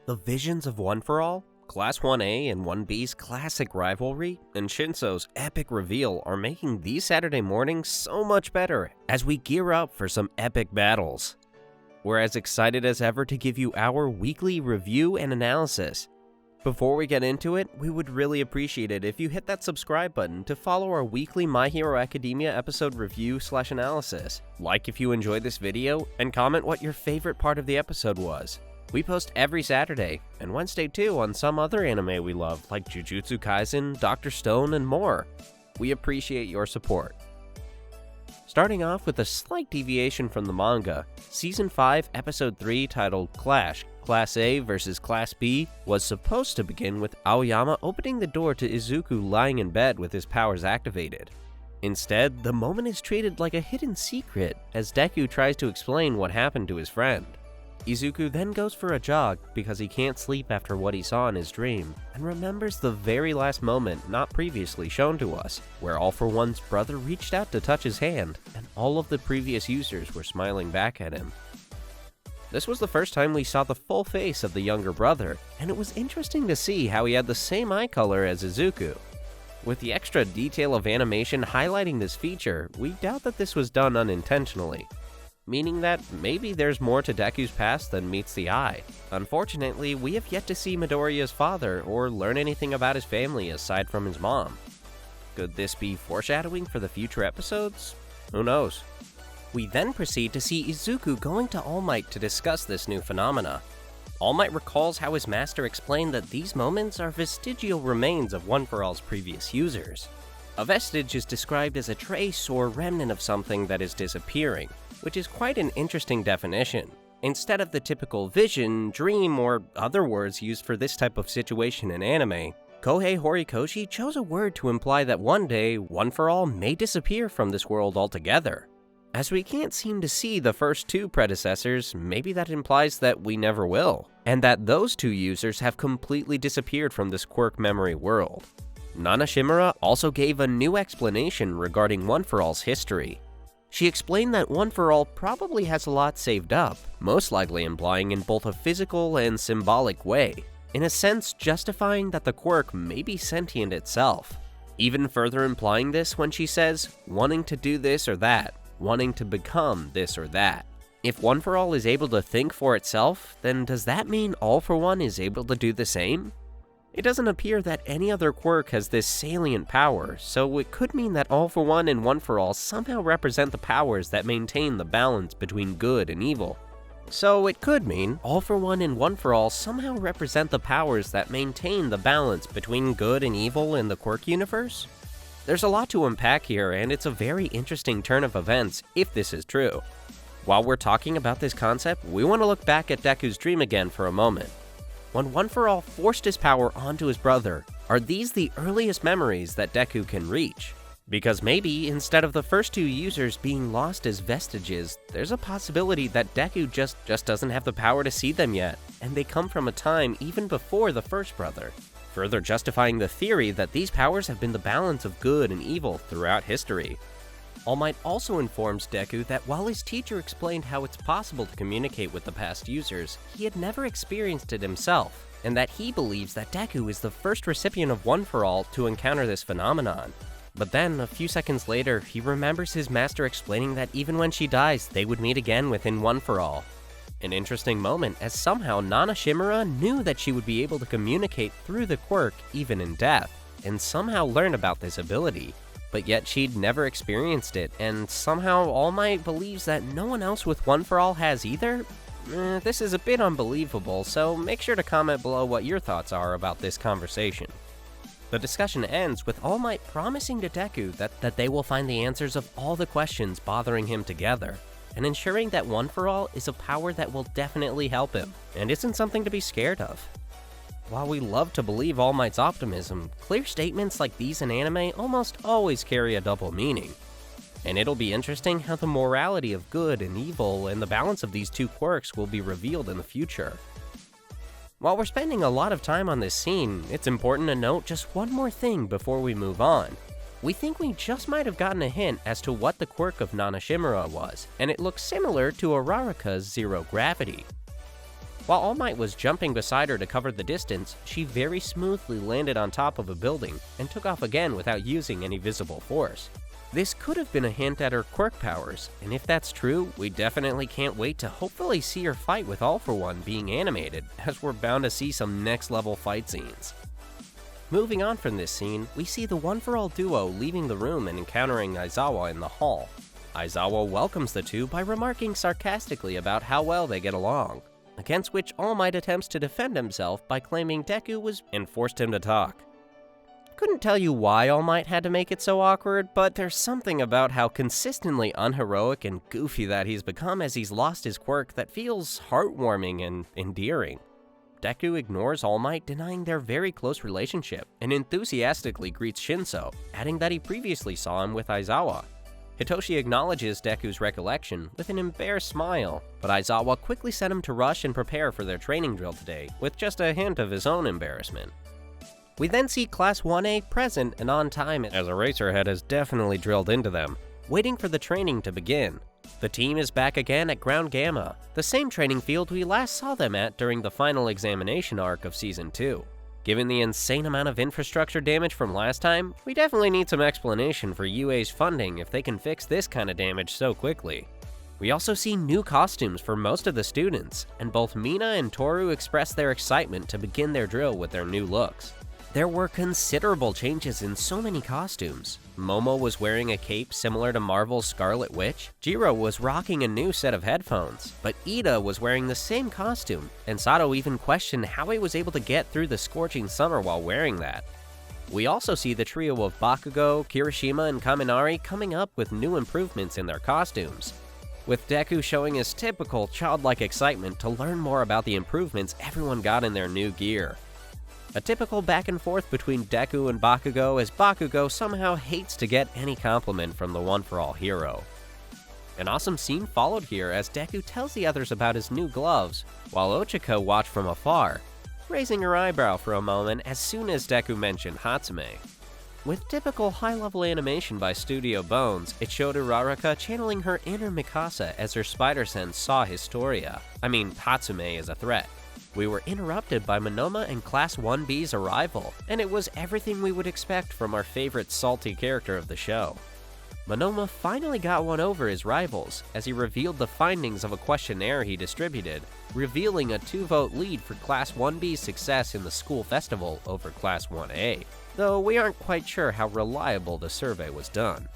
The visions of One For All, Class 1A and 1B's classic rivalry, and Shinso's epic reveal are making these Saturday mornings so much better as we gear up for some epic battles. We're as excited as ever to give you our weekly review and analysis. Before we get into it, we would really appreciate it if you hit that subscribe button to follow our weekly My Hero Academia episode review/analysis. Like if you enjoyed this video, and comment what your favorite part of the episode was. We post every Saturday, and Wednesday too on some other anime we love like Jujutsu Kaisen, Dr. Stone, and more. We appreciate your support. Starting off with a slight deviation from the manga, Season 5, Episode 3 titled Clash, Class A vs. Class B was supposed to begin with Aoyama opening the door to Izuku lying in bed with his powers activated. Instead, the moment is treated like a hidden secret as Deku tries to explain what happened to his friend. Izuku then goes for a jog because he can't sleep after what he saw in his dream, and remembers the very last moment not previously shown to us, where All For One's brother reached out to touch his hand, and all of the previous users were smiling back at him. This was the first time we saw the full face of the younger brother, and it was interesting to see how he had the same eye color as Izuku. With the extra detail of animation highlighting this feature, we doubt that this was done unintentionally, meaning that maybe there's more to Deku's past than meets the eye. Unfortunately, we have yet to see Midoriya's father or learn anything about his family aside from his mom. Could this be foreshadowing for the future episodes? Who knows? We then proceed to see Izuku going to All Might to discuss this new phenomena. All Might recalls how his master explained that these moments are vestigial remains of One For All's previous users. A vestige is described as a trace or remnant of something that is disappearing, which is quite an interesting definition. Instead of the typical vision, dream, or other words used for this type of situation in anime, Kohei Horikoshi chose a word to imply that one day, One For All may disappear from this world altogether. As we can't seem to see the first two predecessors, maybe that implies that we never will, and that those two users have completely disappeared from this Quirk memory world. Nana Shimura also gave a new explanation regarding One For All's history. She explained that One For All probably has a lot saved up, most likely implying in both a physical and symbolic way, in a sense justifying that the Quirk may be sentient itself. Even further implying this when she says, wanting to do this or that, wanting to become this or that. If One For All is able to think for itself, then does that mean All For One is able to do the same? It doesn't appear that any other Quirk has this salient power, so it could mean that All For One and One For All somehow represent the powers that maintain the balance between good and evil. So it could mean All For One and One For All somehow represent the powers that maintain the balance between good and evil in the Quirk universe? There's a lot to unpack here, and it's a very interesting turn of events if this is true. While we're talking about this concept, we want to look back at Deku's dream again for a moment. When One For All forced his power onto his brother, are these the earliest memories that Deku can reach? Because maybe, instead of the first two users being lost as vestiges, there's a possibility that Deku just doesn't have the power to see them yet, and they come from a time even before the first brother, further justifying the theory that these powers have been the balance of good and evil throughout history. All Might also informs Deku that while his teacher explained how it's possible to communicate with the past users, he had never experienced it himself, and that he believes that Deku is the first recipient of One For All to encounter this phenomenon. But then, a few seconds later, he remembers his master explaining that even when she dies, they would meet again within One For All. An interesting moment, as somehow Nana Shimura knew that she would be able to communicate through the Quirk even in death, and somehow learn about this ability. But yet she'd never experienced it, and somehow All Might believes that no one else with One For All has either? This is a bit unbelievable, so make sure to comment below what your thoughts are about this conversation. The discussion ends with All Might promising to Deku that they will find the answers of all the questions bothering him together, and ensuring that One For All is a power that will definitely help him, and isn't something to be scared of. While we love to believe All Might's optimism, clear statements like these in anime almost always carry a double meaning. And it'll be interesting how the morality of good and evil and the balance of these two quirks will be revealed in the future. While we're spending a lot of time on this scene, it's important to note just one more thing before we move on. We think we just might have gotten a hint as to what the quirk of Nana Shimura was, and it looks similar to Araraka's zero gravity. While All Might was jumping beside her to cover the distance, she very smoothly landed on top of a building and took off again without using any visible force. This could have been a hint at her quirk powers, and if that's true, we definitely can't wait to hopefully see her fight with All For One being animated, as we're bound to see some next level fight scenes. Moving on from this scene, we see the One For All duo leaving the room and encountering Aizawa in the hall. Aizawa welcomes the two by remarking sarcastically about how well they get along, against which All Might attempts to defend himself by claiming Deku was and forced him to talk. Couldn't tell you why All Might had to make it so awkward, but there's something about how consistently unheroic and goofy that he's become as he's lost his quirk that feels heartwarming and endearing. Deku ignores All Might, denying their very close relationship, and enthusiastically greets Shinso, adding that he previously saw him with Aizawa. Hitoshi acknowledges Deku's recollection with an embarrassed smile, but Aizawa quickly sent him to rush and prepare for their training drill today, with just a hint of his own embarrassment. We then see Class 1A present and on time as Eraserhead has definitely drilled into them, waiting for the training to begin. The team is back again at Ground Gamma, the same training field we last saw them at during the final examination arc of Season 2. Given the insane amount of infrastructure damage from last time, we definitely need some explanation for UA's funding if they can fix this kind of damage so quickly. We also see new costumes for most of the students, and both Mina and Toru express their excitement to begin their drill with their new looks. There were considerable changes in so many costumes. Momo was wearing a cape similar to Marvel's Scarlet Witch, Jiro was rocking a new set of headphones, but Ida was wearing the same costume, and Sato even questioned how he was able to get through the scorching summer while wearing that. We also see the trio of Bakugo, Kirishima, and Kaminari coming up with new improvements in their costumes, with Deku showing his typical childlike excitement to learn more about the improvements everyone got in their new gear. A typical back and forth between Deku and Bakugo, as Bakugo somehow hates to get any compliment from the One For All hero. An awesome scene followed here as Deku tells the others about his new gloves, while Ochako watched from afar, raising her eyebrow for a moment as soon as Deku mentioned Hatsume. With typical high-level animation by Studio Bones, it showed Uraraka channeling her inner Mikasa as her spider sense saw Hatsume as a threat. We were interrupted by Monoma and Class 1B's arrival, and it was everything we would expect from our favorite salty character of the show. Monoma finally got one over his rivals, as he revealed the findings of a questionnaire he distributed, revealing a 2-vote lead for Class 1B's success in the school festival over Class 1A, though we aren't quite sure how reliable the survey was done.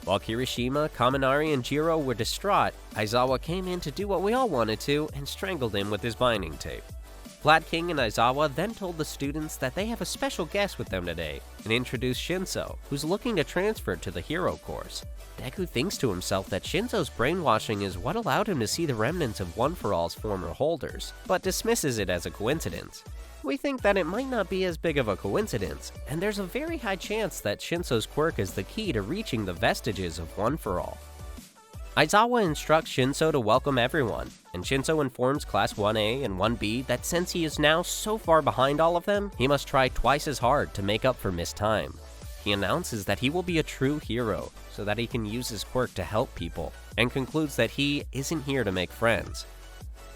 While Kirishima, Kaminari, and Jiro were distraught, Aizawa came in to do what we all wanted to and strangled him with his binding tape. Flat King and Aizawa then told the students that they have a special guest with them today and introduced Shinso, who's looking to transfer to the hero course. Deku thinks to himself that Shinso's brainwashing is what allowed him to see the remnants of One For All's former holders, but dismisses it as a coincidence. We think that it might not be as big of a coincidence, and there's a very high chance that Shinso's quirk is the key to reaching the vestiges of One For All. Aizawa instructs Shinso to welcome everyone, and Shinso informs Class 1A and 1B that since he is now so far behind all of them, he must try twice as hard to make up for missed time. He announces that he will be a true hero, so that he can use his quirk to help people, and concludes that he isn't here to make friends.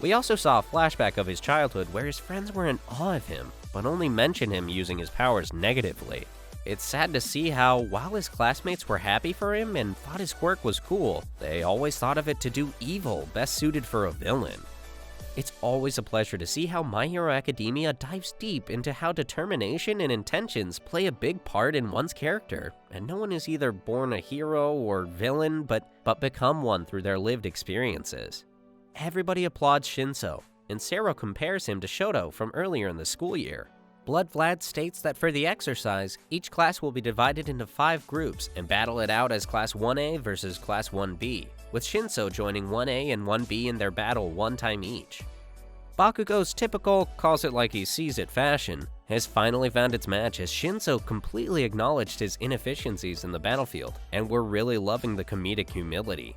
We also saw a flashback of his childhood where his friends were in awe of him, but only mention him using his powers negatively. It's sad to see how, while his classmates were happy for him and thought his quirk was cool, they always thought of it to do evil, best suited for a villain. It's always a pleasure to see how My Hero Academia dives deep into how determination and intentions play a big part in one's character, and no one is either born a hero or villain, but become one through their lived experiences. Everybody applauds Shinso, and Sero compares him to Shoto from earlier in the school year. Blood Vlad states that for the exercise, each class will be divided into 5 groups and battle it out as Class 1A versus Class 1B, with Shinso joining 1A and 1B in their battle one time each. Bakugo's typical calls it like he sees it fashion has finally found its match as Shinso completely acknowledged his inefficiencies in the battlefield, and we're really loving the comedic humility.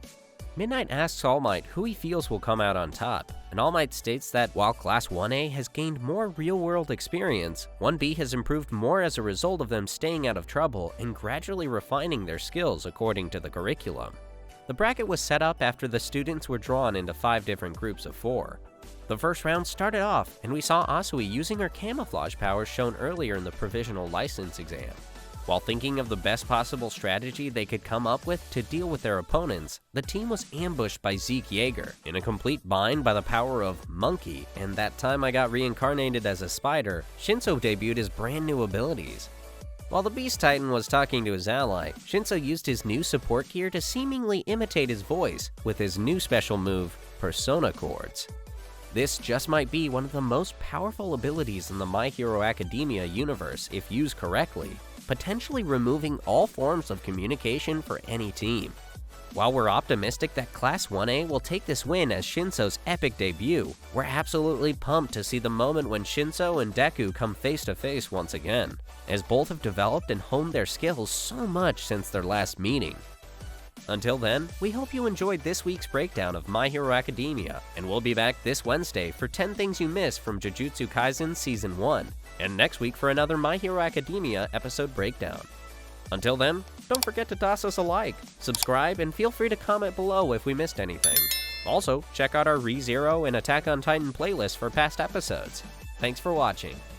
Midnight asks All Might who he feels will come out on top, and All Might states that while Class 1A has gained more real-world experience, 1B has improved more as a result of them staying out of trouble and gradually refining their skills according to the curriculum. The bracket was set up after the students were drawn into 5 different groups of 4. The first round started off, and we saw Asui using her camouflage powers shown earlier in the provisional license exam. While thinking of the best possible strategy they could come up with to deal with their opponents, the team was ambushed by Zeke Yeager in a complete bind by the power of Monkey, and that time I got reincarnated as a spider, Shinso debuted his brand new abilities. While the Beast Titan was talking to his ally, Shinso used his new support gear to seemingly imitate his voice with his new special move, Persona Chords. This just might be one of the most powerful abilities in the My Hero Academia universe if used correctly, potentially removing all forms of communication for any team. While we're optimistic that Class 1A will take this win as Shinso's epic debut, we're absolutely pumped to see the moment when Shinso and Deku come face to face once again, as both have developed and honed their skills so much since their last meeting. Until then, we hope you enjoyed this week's breakdown of My Hero Academia, and we'll be back this Wednesday for 10 Things You Missed from Jujutsu Kaisen Season 1, and next week for another My Hero Academia episode breakdown. Until then, don't forget to toss us a like, subscribe, and feel free to comment below if we missed anything. Also, check out our ReZero and Attack on Titan playlists for past episodes. Thanks for watching.